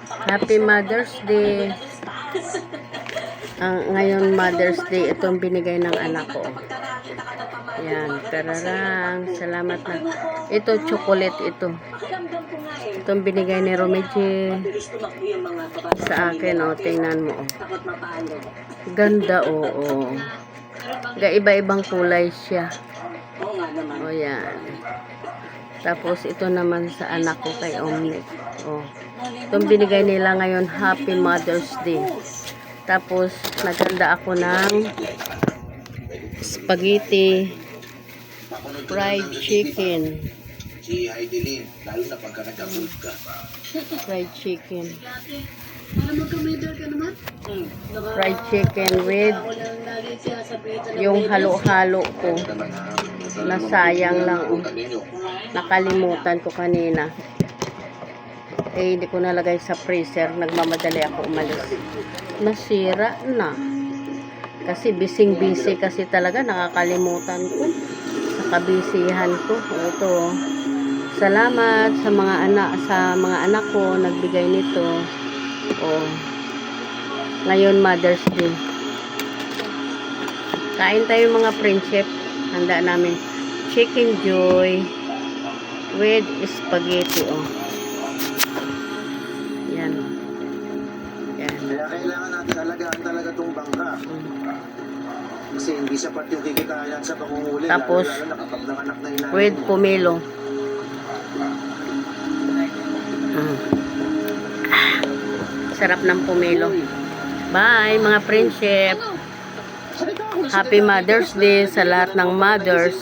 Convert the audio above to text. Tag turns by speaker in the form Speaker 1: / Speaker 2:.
Speaker 1: Happy Mother's Day. Ngayon Mother's Day, itong binigay ng anak ko. Yan, tararang. Salamat na. Ito, chocolate ito. Itong binigay ni Romiji sa akin, oh. Tingnan mo, oh. Ganda, oh, oh. Iba-ibang kulay siya. Oh, yan. Tapos, ito naman sa anak ko kay Omnic. Oh. Itong binigay nila ngayon, Happy Mother's Day. Tapos, naganda ako ng spaghetti, fried chicken. Fried chicken. Fried chicken with yung halo-halo ko. Nasayang lang. Nakalimutan ko kanina. Hindi ko nalagay sa freezer. Nagmamadali ako umalis. Nasira na. Kasi bising-busy kasi talaga. Nakakalimutan ko. Sa kabisihan ko. Ito. Salamat sa mga anak ko. Nagbigay nito. Oh. Ngayon Mother's Day. Kain tayo mga friendship. Handa namin. Chicken Joy with spaghetti. Oh. Yan. Yan.
Speaker 2: Kaya kailangan natin alagaan talaga itong bangka. Kasi hindi sapat yung kikitaan sa pangunguli.
Speaker 1: Tapos,
Speaker 2: lalo na kapag nanganak na inanin
Speaker 1: with
Speaker 2: mo.
Speaker 1: pomelo. Sarap ng pomelo. Bye mga friendship. Happy Mother's Day sa lahat ng mothers.